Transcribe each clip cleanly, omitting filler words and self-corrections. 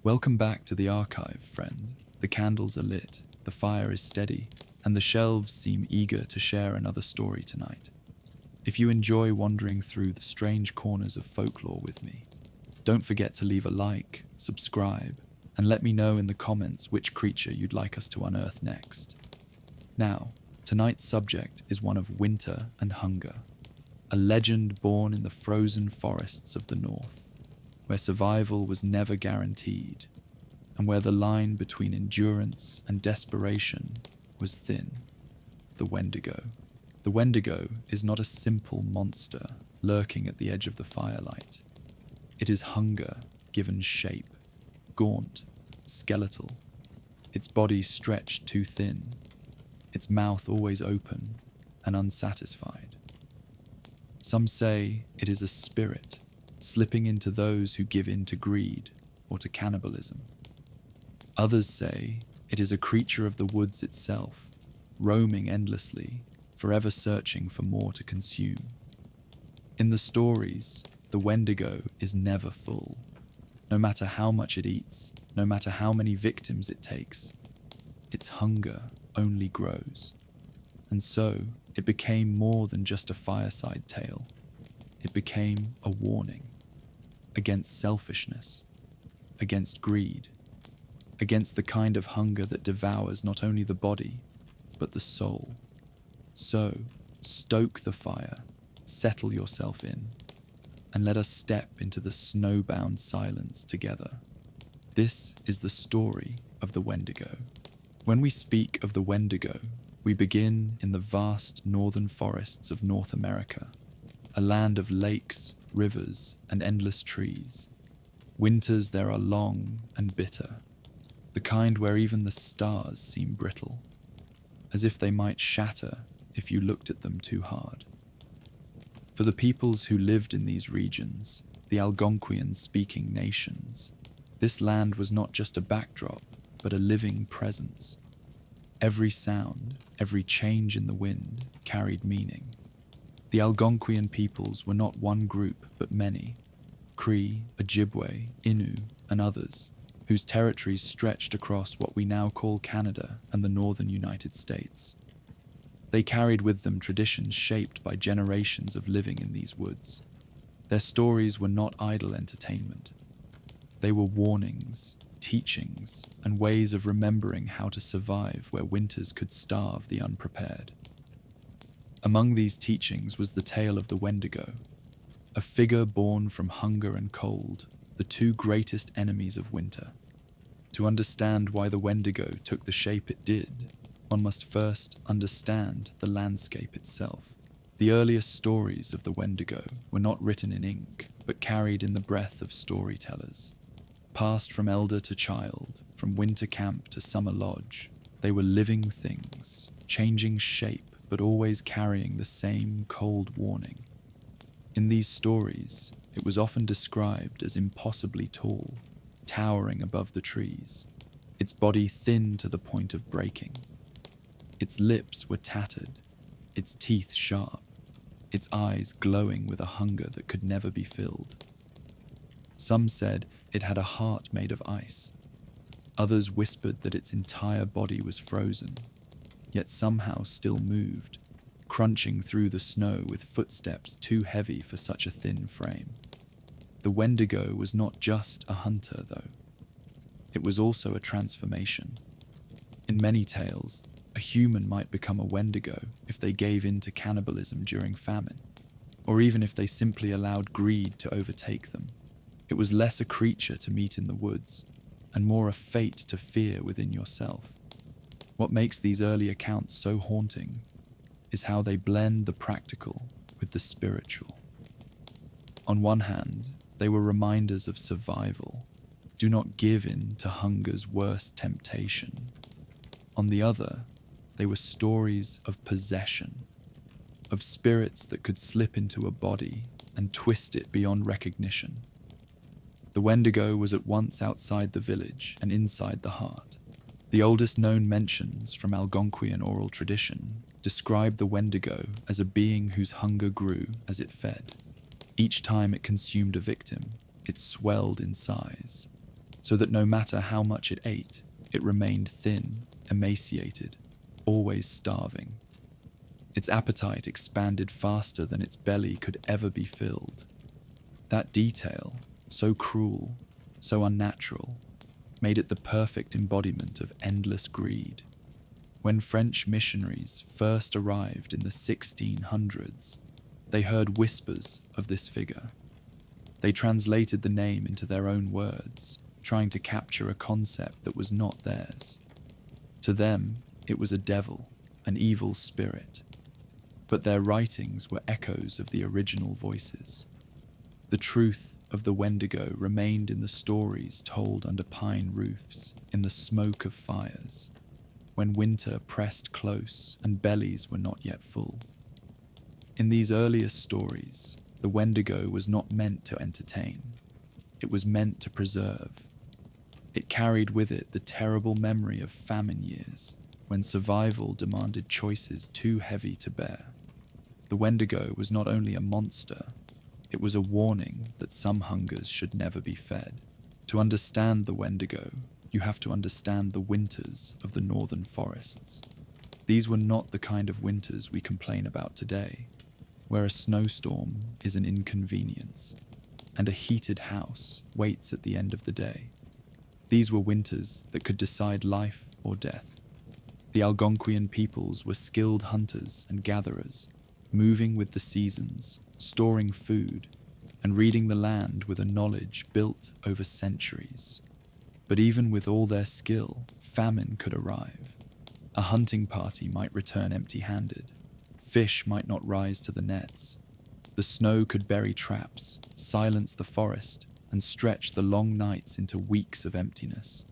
Welcome back to the archive, friend. The candles are lit, the fire is steady, and the shelves seem eager to share another story tonight. If you enjoy wandering through the strange corners of folklore with me, don't forget to leave a like, subscribe, and let me know in the comments which creature you'd like us to unearth next. Now, tonight's subject is one of winter and hunger, a legend born in the frozen forests of the north, where survival was never guaranteed, and where the line between endurance and desperation was thin. The Wendigo. The Wendigo is not a simple monster lurking at the edge of the firelight. It is hunger given shape, gaunt, skeletal, its body stretched too thin, its mouth always open and unsatisfied. Some say it is a spirit slipping into those who give in to greed or to cannibalism. Others say it is a creature of the woods itself, roaming endlessly, forever searching for more to consume. In the stories, the Wendigo is never full. No matter how much it eats, no matter how many victims it takes, its hunger only grows. And so, it became more than just a fireside tale. It became a warning against selfishness, against greed, against the kind of hunger that devours not only the body, but the soul. So, stoke the fire, settle yourself in, and let us step into the snowbound silence together. This is the story of the Wendigo. When we speak of the Wendigo, we begin in the vast northern forests of North America, a land of lakes, rivers, and endless trees. Winters there are long and bitter, the kind where even the stars seem brittle, as if they might shatter if you looked at them too hard. For the peoples who lived in these regions, the Algonquian-speaking nations, this land was not just a backdrop, but a living presence. Every sound, every change in the wind carried meaning. The Algonquian peoples were not one group, but many, Cree, Ojibwe, Innu, and others, whose territories stretched across what we now call Canada and the northern United States. They carried with them traditions shaped by generations of living in these woods. Their stories were not idle entertainment. They were warnings, teachings, and ways of remembering how to survive where winters could starve the unprepared. Among these teachings was the tale of the Wendigo, a figure born from hunger and cold, the two greatest enemies of winter. To understand why the Wendigo took the shape it did, one must first understand the landscape itself. The earliest stories of the Wendigo were not written in ink, but carried in the breath of storytellers. Passed from elder to child, from winter camp to summer lodge, they were living things, changing shape but always carrying the same cold warning. In these stories, it was often described as impossibly tall, towering above the trees, its body thin to the point of breaking. Its lips were tattered, its teeth sharp, its eyes glowing with a hunger that could never be filled. Some said it had a heart made of ice. Others whispered that its entire body was frozen, yet somehow still moved, crunching through the snow with footsteps too heavy for such a thin frame. The Wendigo was not just a hunter, though. It was also a transformation. In many tales, a human might become a Wendigo if they gave in to cannibalism during famine, or even if they simply allowed greed to overtake them. It was less a creature to meet in the woods, and more a fate to fear within yourself. What makes these early accounts so haunting is how they blend the practical with the spiritual. On one hand, they were reminders of survival. Do not give in to hunger's worst temptation. On the other, they were stories of possession, of spirits that could slip into a body and twist it beyond recognition. The Wendigo was at once outside the village and inside the heart. The oldest known mentions from Algonquian oral tradition describe the Wendigo as a being whose hunger grew as it fed. Each time it consumed a victim, it swelled in size. so that no matter how much it ate, it remained thin, emaciated, always starving. Its appetite expanded faster than its belly could ever be filled. That detail, so cruel, so unnatural, made it the perfect embodiment of endless greed. When French missionaries first arrived in the 1600s, they heard whispers of this figure. They translated the name into their own words, trying to capture a concept that was not theirs. To them, it was a devil, an evil spirit. But their writings were echoes of the original voices. The truth of the Wendigo remained in the stories told under pine roofs, in the smoke of fires, when winter pressed close and bellies were not yet full. In these earliest stories, the Wendigo was not meant to entertain. It was meant to preserve. It carried with it the terrible memory of famine years, when survival demanded choices too heavy to bear. The Wendigo was not only a monster, it was a warning that some hungers should never be fed. To understand the Wendigo, you have to understand the winters of the northern forests. These were not the kind of winters we complain about today, where a snowstorm is an inconvenience, and a heated house waits at the end of the day. These were winters that could decide life or death. The Algonquian peoples were skilled hunters and gatherers, moving with the seasons, storing food, and reading the land with a knowledge built over centuries. But even with all their skill, famine could arrive. A hunting party might return empty-handed. Fish might not rise to the nets. The snow could bury traps, silence the forest, and stretch the long nights into weeks of emptiness.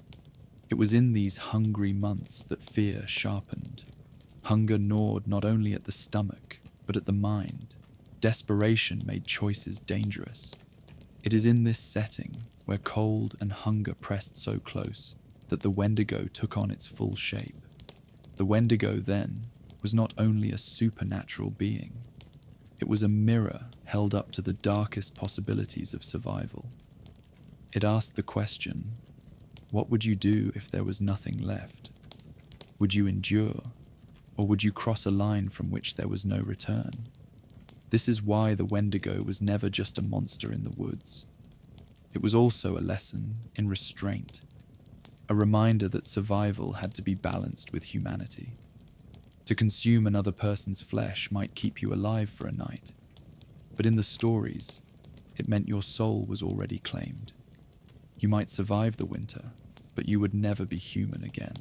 It was in these hungry months that fear sharpened. Hunger gnawed not only at the stomach, but at the mind. Desperation made choices dangerous. It is in this setting, where cold and hunger pressed so close, that the Wendigo took on its full shape. The Wendigo, then, was not only a supernatural being. It was a mirror held up to the darkest possibilities of survival. It asked the question, what would you do if there was nothing left? Would you endure, or would you cross a line from which there was no return? This is why the Wendigo was never just a monster in the woods. It was also a lesson in restraint, a reminder that survival had to be balanced with humanity. To consume another person's flesh might keep you alive for a night, but in the stories, it meant your soul was already claimed. You might survive the winter, but you would never be human again.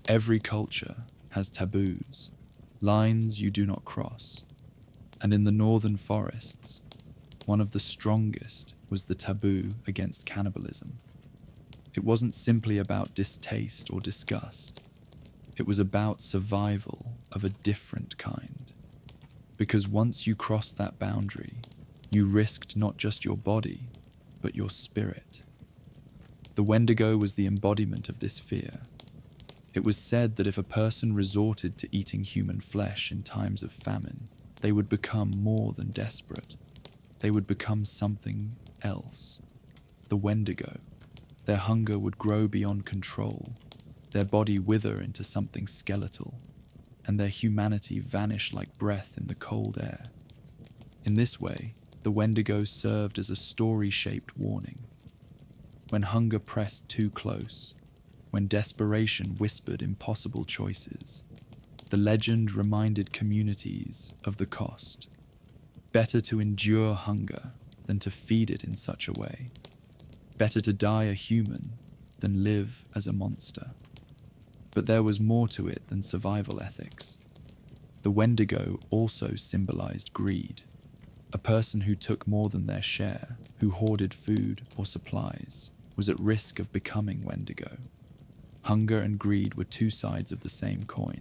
Every culture has taboos, lines you do not cross. And in the northern forests, one of the strongest was the taboo against cannibalism. It wasn't simply about distaste or disgust. It was about survival of a different kind. Because once you crossed that boundary, you risked not just your body, but your spirit. The Wendigo was the embodiment of this fear. It was said that if a person resorted to eating human flesh in times of famine, they would become more than desperate. They would become something else. The Wendigo. Their hunger would grow beyond control, their body wither into something skeletal, and their humanity vanish like breath in the cold air. In this way, the Wendigo served as a story-shaped warning. When hunger pressed too close, when desperation whispered impossible choices, the legend reminded communities of the cost. Better to endure hunger than to feed it in such a way. Better to die a human than live as a monster. But there was more to it than survival ethics. The Wendigo also symbolized greed. A person who took more than their share, who hoarded food or supplies, was at risk of becoming Wendigo. Hunger and greed were two sides of the same coin.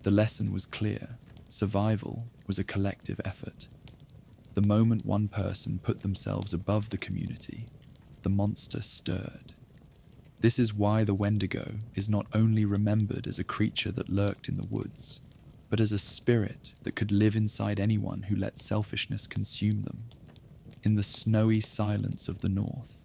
The lesson was clear. Survival was a collective effort. The moment one person put themselves above the community, the monster stirred. This is why the Wendigo is not only remembered as a creature that lurked in the woods, but as a spirit that could live inside anyone who let selfishness consume them. In the snowy silence of the north,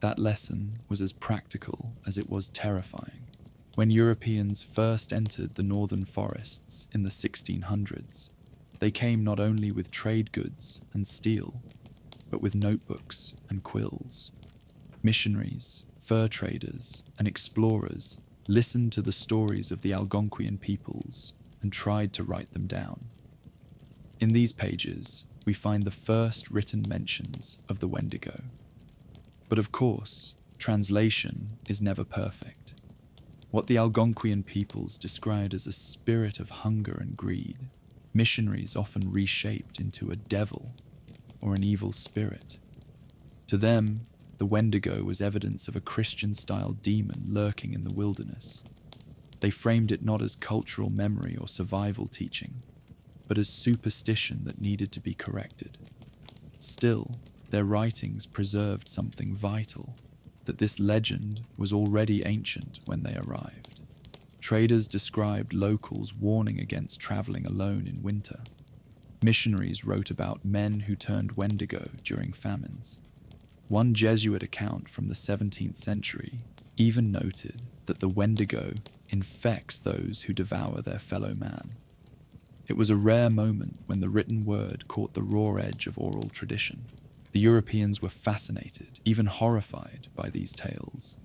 That lesson was as practical as it was terrifying. When Europeans first entered the northern forests in the 1600s, they came not only with trade goods and steel, but with notebooks and quills. Missionaries, fur traders, and explorers listened to the stories of the Algonquian peoples and tried to write them down. In these pages, we find the first written mentions of the Wendigo. But of course, translation is never perfect. What the Algonquian peoples described as a spirit of hunger and greed, missionaries often reshaped into a devil or an evil spirit. To them, the Wendigo was evidence of a Christian-style demon lurking in the wilderness. They framed it not as cultural memory or survival teaching, but as superstition that needed to be corrected. Still, their writings preserved something vital, that this legend was already ancient when they arrived. Traders described locals warning against traveling alone in winter. Missionaries wrote about men who turned Wendigo during famines. One Jesuit account from the 17th century even noted that the Wendigo infects those who devour their fellow man. It was a rare moment when the written word caught the raw edge of oral tradition. The Europeans were fascinated, even horrified, by these tales.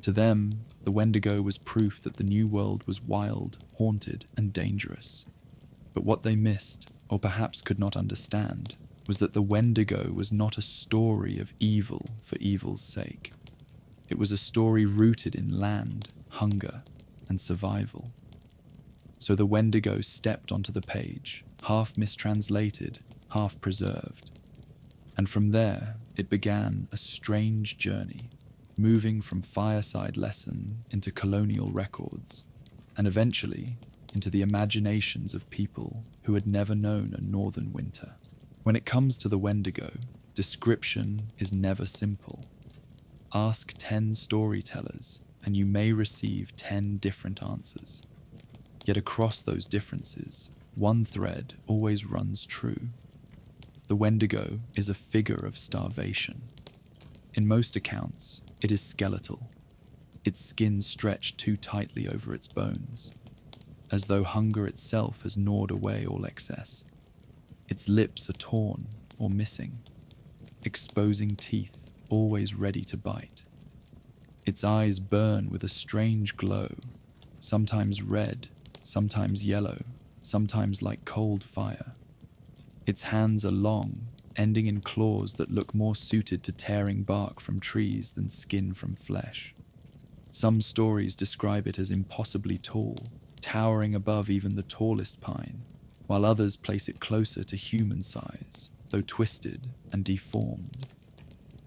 To them, the Wendigo was proof that the New World was wild, haunted, and dangerous. But what they missed, or perhaps could not understand, was that the Wendigo was not a story of evil for evil's sake. It was a story rooted in land, hunger, and survival. So the Wendigo stepped onto the page, half mistranslated, half preserved. And from there, it began a strange journey, moving from fireside lesson into colonial records, and eventually into the imaginations of people who had never known a northern winter. When it comes to the Wendigo, description is never simple. Ask 10 storytellers, and you may receive 10 different answers. Yet across those differences, one thread always runs true. The Wendigo is a figure of starvation. In most accounts, it is skeletal, its skin stretched too tightly over its bones, as though hunger itself has gnawed away all excess. Its lips are torn or missing, exposing teeth always ready to bite. Its eyes burn with a strange glow, sometimes red, sometimes yellow, sometimes like cold fire. Its hands are long, ending in claws that look more suited to tearing bark from trees than skin from flesh. Some stories describe it as impossibly tall, towering above even the tallest pine, while others place it closer to human size, though twisted and deformed.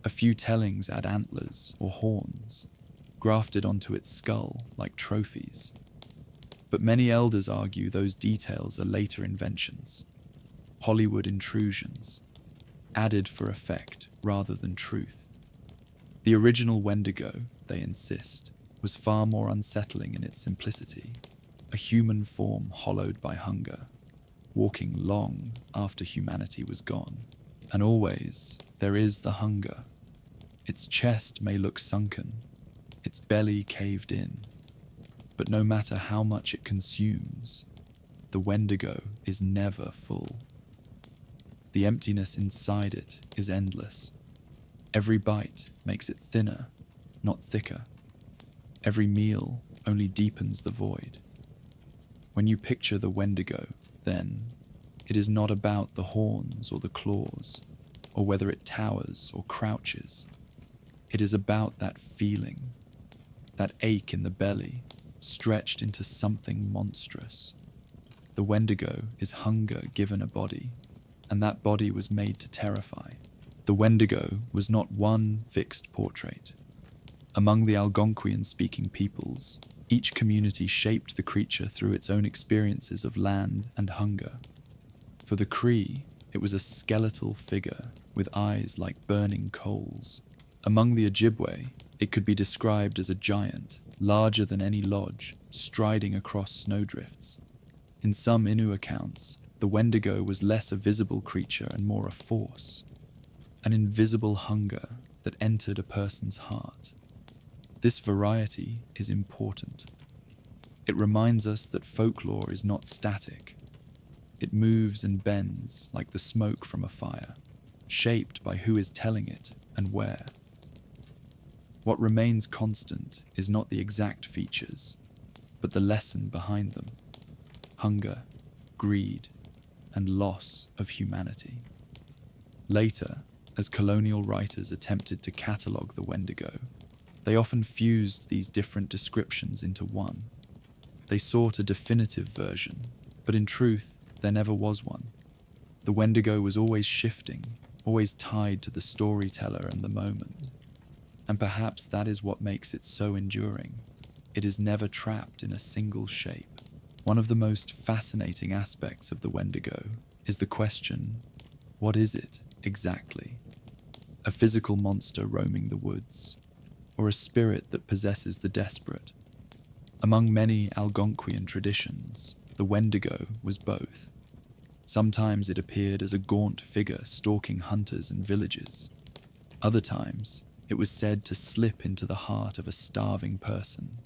A few tellings add antlers or horns, grafted onto its skull like trophies. But many elders argue those details are later inventions, Hollywood intrusions, added for effect rather than truth. The original Wendigo, they insist, was far more unsettling in its simplicity, a human form hollowed by hunger, walking long after humanity was gone. And always there is the hunger. Its chest may look sunken, its belly caved in, but no matter how much it consumes, the Wendigo is never full. The emptiness inside it is endless. Every bite makes it thinner, not thicker. Every meal only deepens the void. When you picture the Wendigo, then, it is not about the horns or the claws, or whether it towers or crouches. It is about that feeling, that ache in the belly, stretched into something monstrous. The Wendigo is hunger given a body, and that body was made to terrify. The Wendigo was not one fixed portrait. Among the Algonquian-speaking peoples, each community shaped the creature through its own experiences of land and hunger. For the Cree, it was a skeletal figure with eyes like burning coals. Among the Ojibwe, it could be described as a giant, larger than any lodge, striding across snowdrifts. In some Innu accounts, the Wendigo was less a visible creature and more a force, an invisible hunger that entered a person's heart. This variety is important. It reminds us that folklore is not static. It moves and bends like the smoke from a fire, shaped by who is telling it and where. What remains constant is not the exact features, but the lesson behind them: hunger, greed, and loss of humanity. Later, as colonial writers attempted to catalogue the Wendigo, they often fused these different descriptions into one. They sought a definitive version, but in truth, there never was one. The Wendigo was always shifting, always tied to the storyteller and the moment. And perhaps that is what makes it so enduring. It is never trapped in a single shape. One of the most fascinating aspects of the Wendigo is the question, what is it exactly? A physical monster roaming the woods, or a spirit that possesses the desperate? Among many Algonquian traditions, the Wendigo was both. Sometimes it appeared as a gaunt figure stalking hunters and villages. Other times, it was said to slip into the heart of a starving person,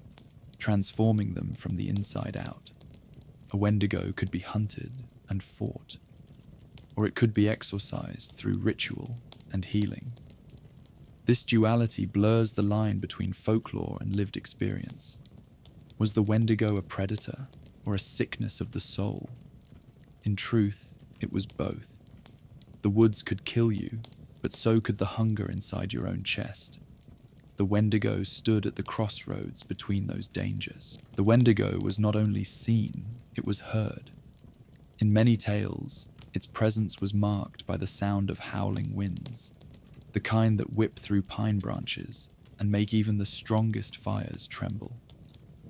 transforming them from the inside out. A Wendigo could be hunted and fought, or it could be exorcised through ritual and healing. This duality blurs the line between folklore and lived experience. Was the Wendigo a predator or a sickness of the soul? In truth, it was both. The woods could kill you, but so could the hunger inside your own chest. The Wendigo stood at the crossroads between those dangers. The Wendigo was not only seen, it was heard. In many tales, its presence was marked by the sound of howling winds, the kind that whip through pine branches and make even the strongest fires tremble.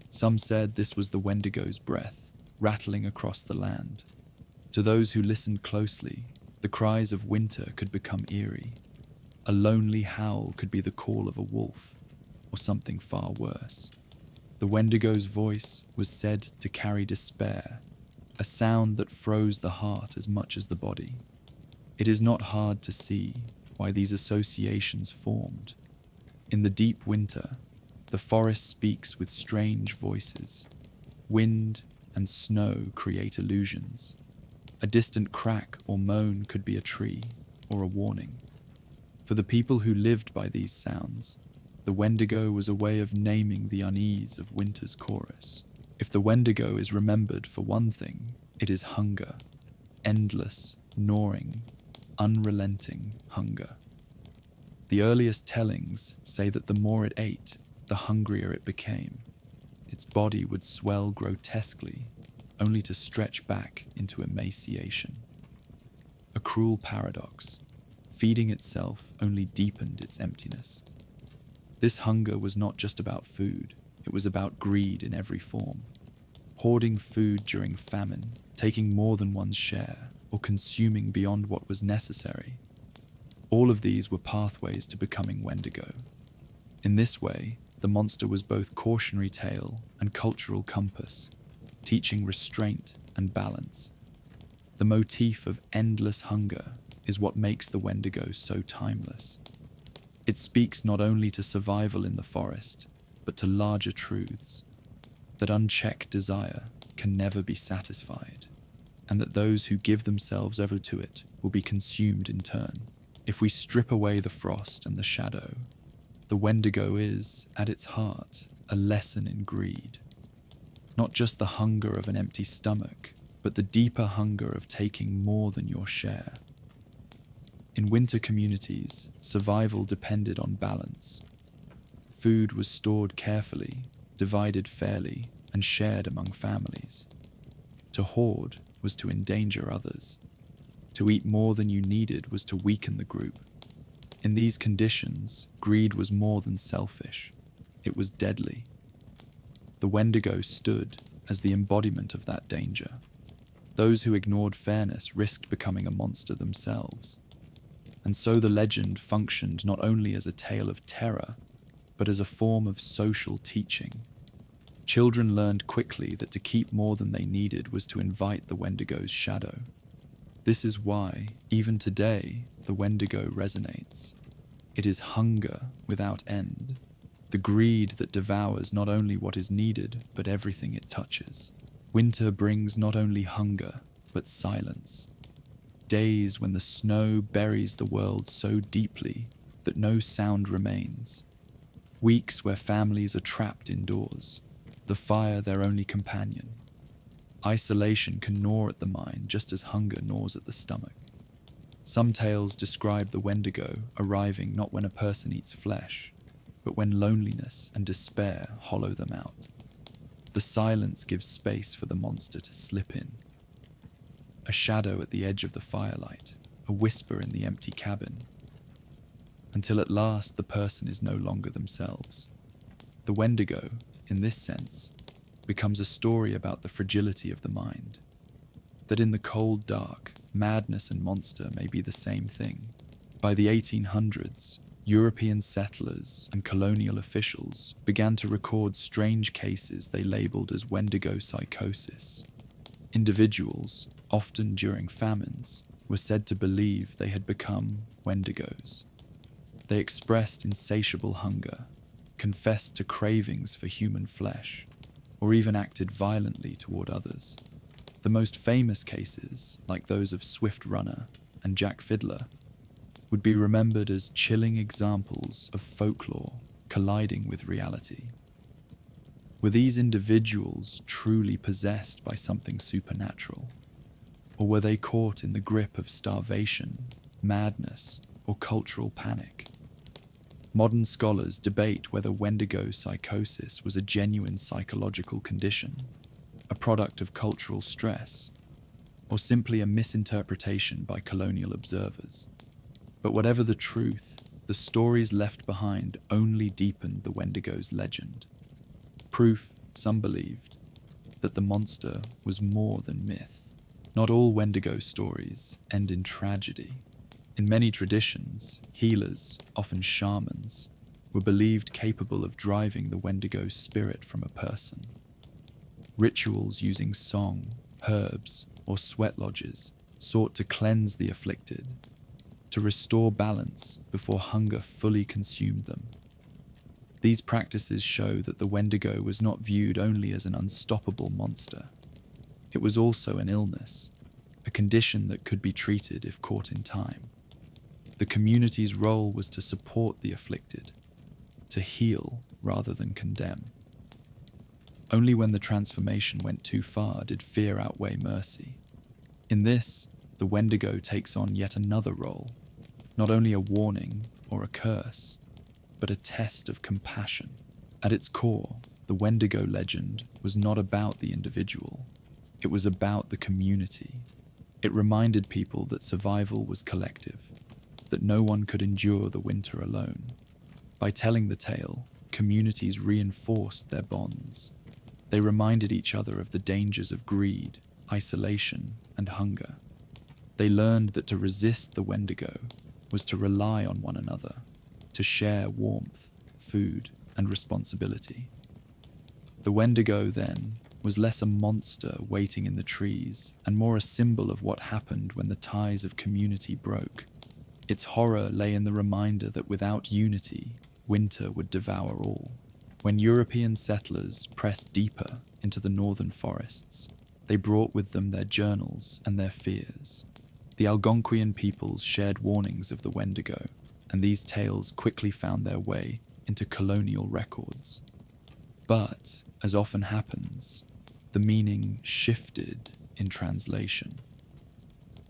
Some said this was the Wendigo's breath, rattling across the land. To those who listened closely, the cries of winter could become eerie. A lonely howl could be the call of a wolf, or something far worse. The Wendigo's voice was said to carry despair, a sound that froze the heart as much as the body. It is not hard to see why these associations formed. In the deep winter, the forest speaks with strange voices. Wind and snow create illusions. A distant crack or moan could be a tree or a warning. For the people who lived by these sounds, the Wendigo was a way of naming the unease of winter's chorus. If the Wendigo is remembered for one thing, it is hunger. Endless, gnawing, unrelenting hunger. The earliest tellings say that the more it ate, the hungrier it became. Its body would swell grotesquely, only to stretch back into emaciation. A cruel paradox. Feeding itself only deepened its emptiness. This hunger was not just about food, it was about greed in every form. Hoarding food during famine, taking more than one's share, or consuming beyond what was necessary. All of these were pathways to becoming Wendigo. In this way, the monster was both cautionary tale and cultural compass, teaching restraint and balance. The motif of endless hunger is what makes the Wendigo so timeless. It speaks not only to survival in the forest, but to larger truths, that unchecked desire can never be satisfied, and that those who give themselves over to it will be consumed in turn. If we strip away the frost and the shadow, the Wendigo is, at its heart, a lesson in greed. Not just the hunger of an empty stomach, but the deeper hunger of taking more than your share. In winter communities, survival depended on balance. Food was stored carefully, divided fairly, and shared among families. To hoard was to endanger others. To eat more than you needed was to weaken the group. In these conditions, greed was more than selfish. It was deadly. The Wendigo stood as the embodiment of that danger. Those who ignored fairness risked becoming a monster themselves. And so the legend functioned not only as a tale of terror, but as a form of social teaching. Children learned quickly that to keep more than they needed was to invite the Wendigo's shadow. This is why, even today, the Wendigo resonates. It is hunger without end, the greed that devours not only what is needed, but everything it touches. Winter brings not only hunger, but silence. Days when the snow buries the world so deeply that no sound remains. Weeks where families are trapped indoors, the fire their only companion. Isolation can gnaw at the mind just as hunger gnaws at the stomach. Some tales describe the Wendigo arriving not when a person eats flesh, but when loneliness and despair hollow them out. The silence gives space for the monster to slip in. A shadow at the edge of the firelight, a whisper in the empty cabin, until at last the person is no longer themselves. The Wendigo, in this sense, becomes a story about the fragility of the mind, that in the cold dark, madness and monster may be the same thing. By the 1800s, European settlers and colonial officials began to record strange cases they labeled as Wendigo psychosis. Individuals, often during famines, were said to believe they had become Wendigos. They expressed insatiable hunger, confessed to cravings for human flesh, or even acted violently toward others. The most famous cases, like those of Swift Runner and Jack Fiddler, would be remembered as chilling examples of folklore colliding with reality. Were these individuals truly possessed by something supernatural? Or were they caught in the grip of starvation, madness, or cultural panic? Modern scholars debate whether Wendigo psychosis was a genuine psychological condition, a product of cultural stress, or simply a misinterpretation by colonial observers. But whatever the truth, the stories left behind only deepened the Wendigo's legend. Proof, some believed, that the monster was more than myth. Not all Wendigo stories end in tragedy. In many traditions, healers, often shamans, were believed capable of driving the Wendigo spirit from a person. Rituals using song, herbs, or sweat lodges sought to cleanse the afflicted, to restore balance before hunger fully consumed them. These practices show that the Wendigo was not viewed only as an unstoppable monster. It was also an illness, a condition that could be treated if caught in time. The community's role was to support the afflicted, to heal rather than condemn. Only when the transformation went too far did fear outweigh mercy. In this, the Wendigo takes on yet another role, not only a warning or a curse, but a test of compassion. At its core, the Wendigo legend was not about the individual. It was about the community. It reminded people that survival was collective, that no one could endure the winter alone. By telling the tale, communities reinforced their bonds. They reminded each other of the dangers of greed, isolation, and hunger. They learned that to resist the Wendigo was to rely on one another, to share warmth, food, and responsibility. The Wendigo, then, was less a monster waiting in the trees and more a symbol of what happened when the ties of community broke. Its horror lay in the reminder that without unity, winter would devour all. When European settlers pressed deeper into the northern forests, they brought with them their journals and their fears. The Algonquian peoples shared warnings of the Wendigo, and these tales quickly found their way into colonial records. But, as often happens, the meaning shifted in translation.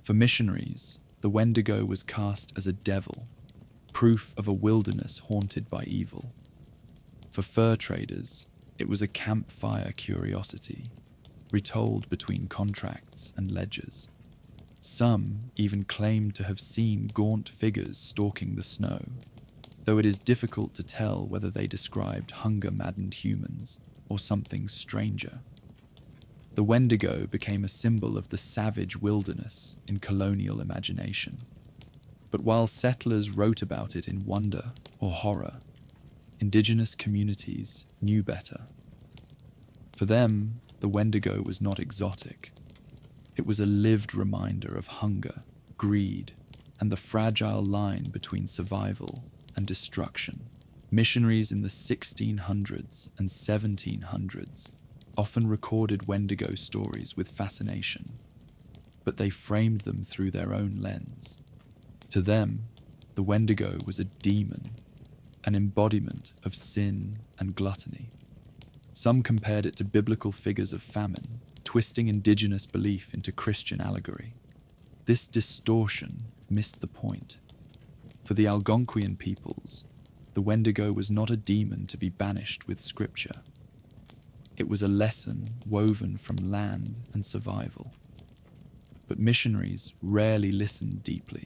For missionaries, the Wendigo was cast as a devil, proof of a wilderness haunted by evil. For fur traders, it was a campfire curiosity, retold between contracts and ledgers. Some even claimed to have seen gaunt figures stalking the snow, though it is difficult to tell whether they described hunger-maddened humans or something stranger. The Wendigo became a symbol of the savage wilderness in colonial imagination. But while settlers wrote about it in wonder or horror, Indigenous communities knew better. For them, the Wendigo was not exotic. It was a lived reminder of hunger, greed, and the fragile line between survival and destruction. Missionaries in the 1600s and 1700s often recorded Wendigo stories with fascination, but they framed them through their own lens. To them, the Wendigo was a demon, an embodiment of sin and gluttony. Some compared it to biblical figures of famine, twisting indigenous belief into Christian allegory. This distortion missed the point. For the Algonquian peoples, the Wendigo was not a demon to be banished with scripture. It was a lesson woven from land and survival. But missionaries rarely listened deeply.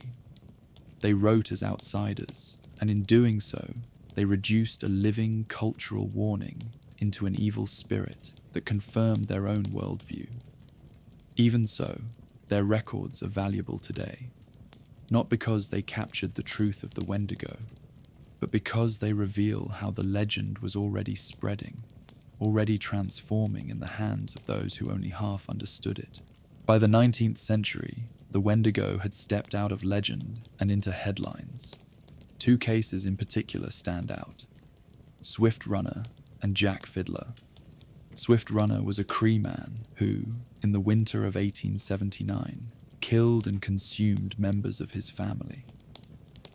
They wrote as outsiders, and in doing so, they reduced a living cultural warning into an evil spirit that confirmed their own worldview. Even so, their records are valuable today, not because they captured the truth of the Wendigo, but because they reveal how the legend was already spreading, already transforming in the hands of those who only half understood it. By the 19th century, the Wendigo had stepped out of legend and into headlines. Two cases in particular stand out: Swift Runner and Jack Fiddler. Swift Runner was a Cree man who, in the winter of 1879, killed and consumed members of his family.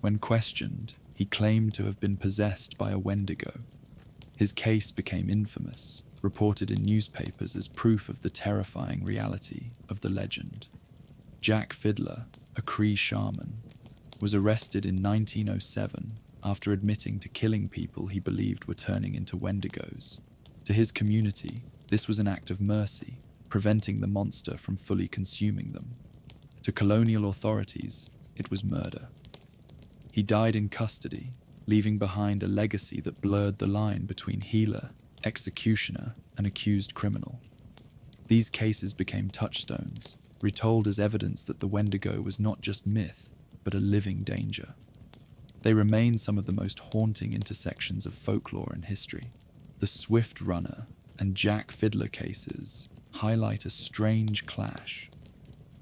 When questioned, he claimed to have been possessed by a Wendigo. His case became infamous, reported in newspapers as proof of the terrifying reality of the legend. Jack Fiddler, a Cree shaman, was arrested in 1907 after admitting to killing people he believed were turning into Wendigos. To his community, this was an act of mercy, preventing the monster from fully consuming them. To colonial authorities, it was murder. He died in custody, leaving behind a legacy that blurred the line between healer, executioner, and accused criminal. These cases became touchstones, retold as evidence that the Wendigo was not just myth, but a living danger. They remain some of the most haunting intersections of folklore and history. The Swift Runner and Jack Fiddler cases highlight a strange clash.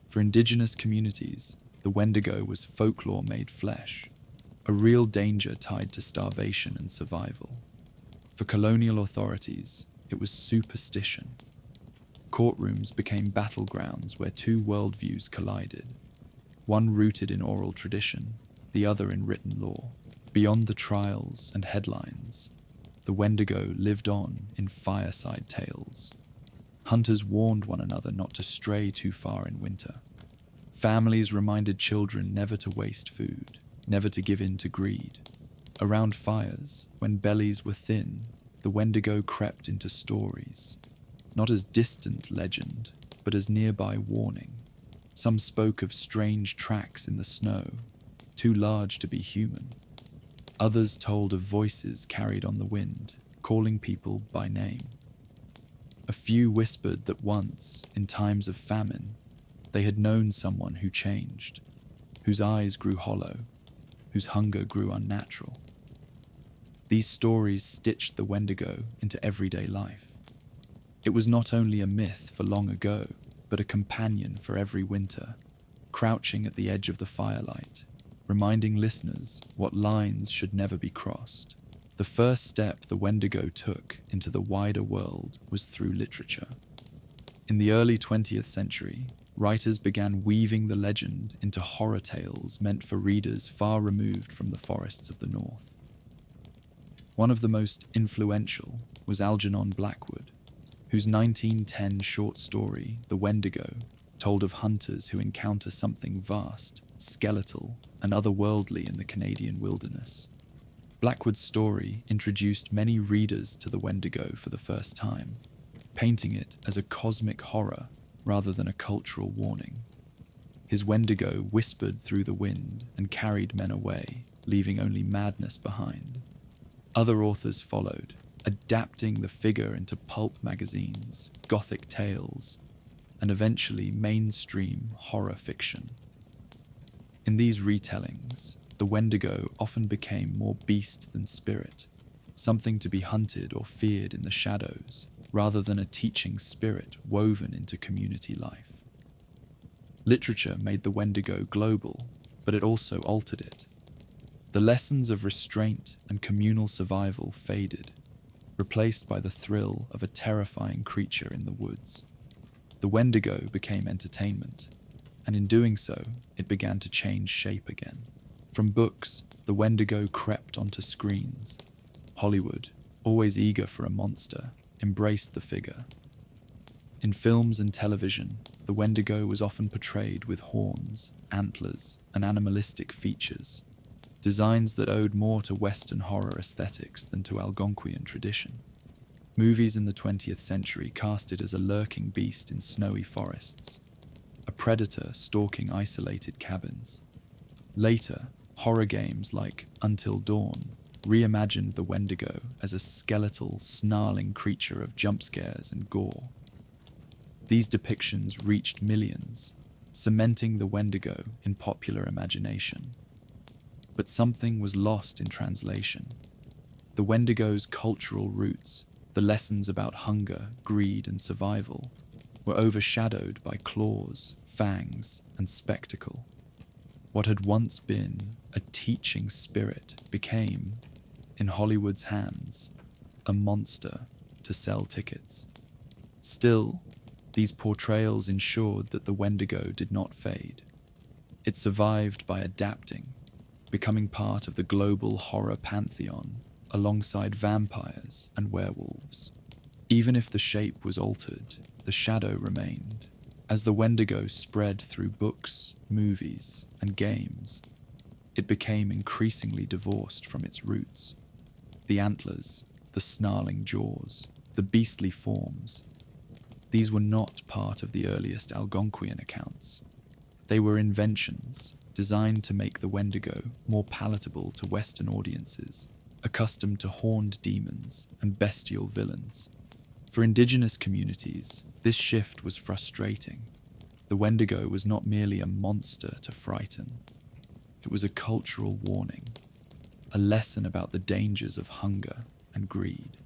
For Indigenous communities, the Wendigo was folklore made flesh, a real danger tied to starvation and survival. For colonial authorities, it was superstition. Courtrooms became battlegrounds where two worldviews collided, one rooted in oral tradition, the other in written law. Beyond the trials and headlines, the Wendigo lived on in fireside tales. Hunters warned one another not to stray too far in winter. Families reminded children never to waste food, never to give in to greed. Around fires, when bellies were thin, the Wendigo crept into stories, not as distant legend, but as nearby warning. Some spoke of strange tracks in the snow, too large to be human. Others told of voices carried on the wind, calling people by name. A few whispered that once, in times of famine, they had known someone who changed, whose eyes grew hollow, whose hunger grew unnatural. These stories stitched the Wendigo into everyday life. It was not only a myth for long ago, but a companion for every winter, crouching at the edge of the firelight, reminding listeners what lines should never be crossed. The first step the Wendigo took into the wider world was through literature. In the early 20th century, writers began weaving the legend into horror tales meant for readers far removed from the forests of the north. One of the most influential was Algernon Blackwood, whose 1910 short story, The Wendigo, told of hunters who encounter something vast, skeletal, and otherworldly in the Canadian wilderness. Blackwood's story introduced many readers to the Wendigo for the first time, painting it as a cosmic horror rather than a cultural warning. His Wendigo whispered through the wind and carried men away, leaving only madness behind. Other authors followed, adapting the figure into pulp magazines, gothic tales, and eventually mainstream horror fiction. In these retellings, the Wendigo often became more beast than spirit, something to be hunted or feared in the shadows, rather than a teaching spirit woven into community life. Literature made the Wendigo global, but it also altered it. The lessons of restraint and communal survival faded, replaced by the thrill of a terrifying creature in the woods. The Wendigo became entertainment, and in doing so, it began to change shape again. From books, the Wendigo crept onto screens. Hollywood, always eager for a monster, embraced the figure. In films and television, the Wendigo was often portrayed with horns, antlers, and animalistic features, designs that owed more to Western horror aesthetics than to Algonquian tradition. Movies in the 20th century cast it as a lurking beast in snowy forests, a predator stalking isolated cabins. Later, horror games like Until Dawn reimagined the Wendigo as a skeletal, snarling creature of jump scares and gore. These depictions reached millions, cementing the Wendigo in popular imagination. But something was lost in translation. The Wendigo's cultural roots, the lessons about hunger, greed, and survival, were overshadowed by claws, fangs, and spectacle. What had once been a teaching spirit became, in Hollywood's hands, a monster to sell tickets. Still, these portrayals ensured that the Wendigo did not fade. It survived by adapting, becoming part of the global horror pantheon alongside vampires and werewolves. Even if the shape was altered, the shadow remained. As the Wendigo spread through books, movies, and games, it became increasingly divorced from its roots. The antlers, the snarling jaws, the beastly forms, these were not part of the earliest Algonquian accounts. They were inventions designed to make the Wendigo more palatable to Western audiences, accustomed to horned demons and bestial villains. For Indigenous communities, this shift was frustrating. The Wendigo was not merely a monster to frighten. It was a cultural warning, a lesson about the dangers of hunger and greed.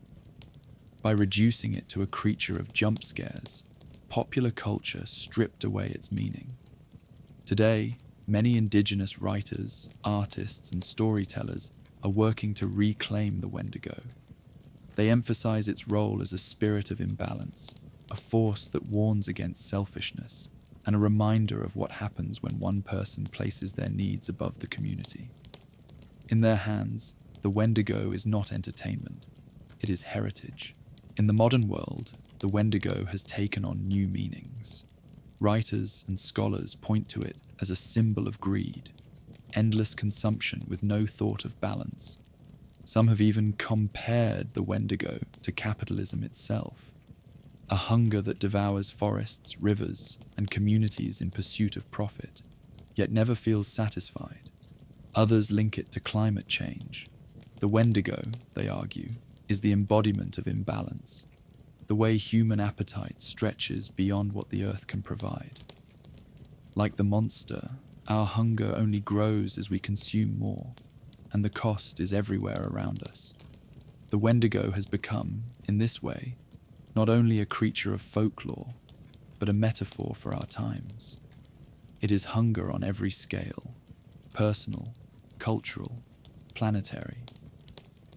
By reducing it to a creature of jump scares, popular culture stripped away its meaning. Today, many Indigenous writers, artists, and storytellers are working to reclaim the Wendigo. They emphasize its role as a spirit of imbalance, a force that warns against selfishness, and a reminder of what happens when one person places their needs above the community. In their hands, the Wendigo is not entertainment, it is heritage. In the modern world, the Wendigo has taken on new meanings. Writers and scholars point to it as a symbol of greed, endless consumption with no thought of balance. Some have even compared the Wendigo to capitalism itself, a hunger that devours forests, rivers, and communities in pursuit of profit, yet never feels satisfied. Others link it to climate change. The Wendigo, they argue, is the embodiment of imbalance, the way human appetite stretches beyond what the earth can provide. Like the monster, our hunger only grows as we consume more, and the cost is everywhere around us. The Wendigo has become, in this way, not only a creature of folklore, but a metaphor for our times. It is hunger on every scale, personal, cultural, planetary,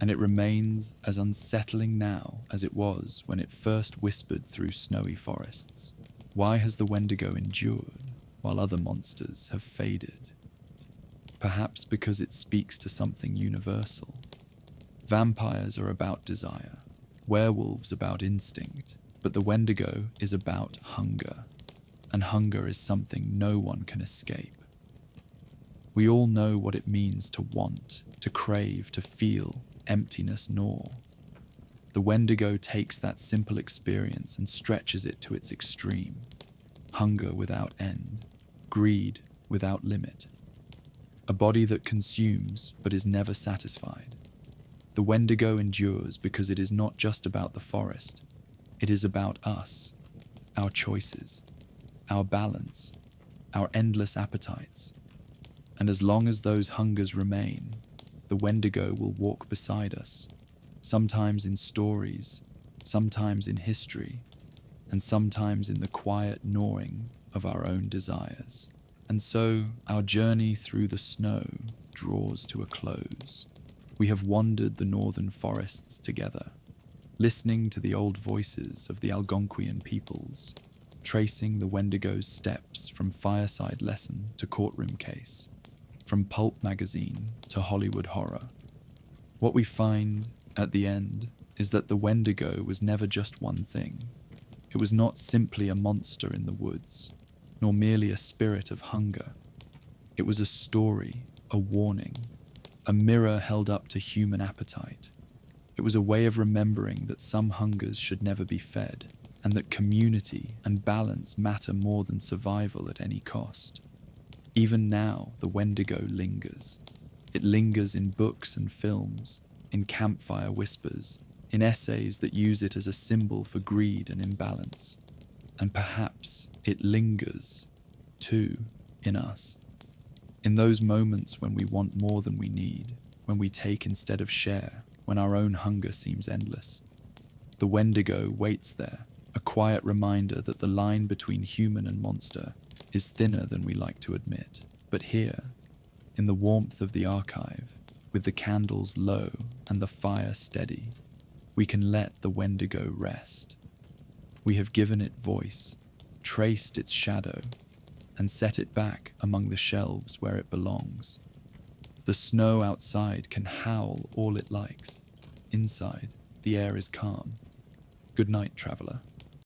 and it remains as unsettling now as it was when it first whispered through snowy forests. Why has the Wendigo endured while other monsters have faded? Perhaps because it speaks to something universal. Vampires are about desire, werewolves about instinct, but the Wendigo is about hunger, and hunger is something no one can escape. We all know what it means to want, to crave, to feel emptiness gnaw. The Wendigo takes that simple experience and stretches it to its extreme. Hunger without end, greed without limit. A body that consumes but is never satisfied. The Wendigo endures because it is not just about the forest. It is about us, our choices, our balance, our endless appetites. And as long as those hungers remain, the Wendigo will walk beside us, sometimes in stories, sometimes in history, and sometimes in the quiet gnawing of our own desires. And so, our journey through the snow draws to a close. We have wandered the northern forests together, listening to the old voices of the Algonquian peoples, tracing the Wendigo's steps from fireside lesson to courtroom case, from pulp magazine to Hollywood horror. What we find at the end is that the Wendigo was never just one thing. It was not simply a monster in the woods, nor merely a spirit of hunger. It was a story, a warning, a mirror held up to human appetite. It was a way of remembering that some hungers should never be fed, and that community and balance matter more than survival at any cost. Even now, the Wendigo lingers. It lingers in books and films, in campfire whispers, in essays that use it as a symbol for greed and imbalance. And perhaps it lingers, too, in us. In those moments when we want more than we need, when we take instead of share, when our own hunger seems endless. The Wendigo waits there, a quiet reminder that the line between human and monster is thinner than we like to admit. But here, in the warmth of the archive, with the candles low and the fire steady, we can let the Wendigo rest. We have given it voice, traced its shadow, and set it back among the shelves where it belongs. The snow outside can howl all it likes. Inside, the air is calm. Good night, traveler.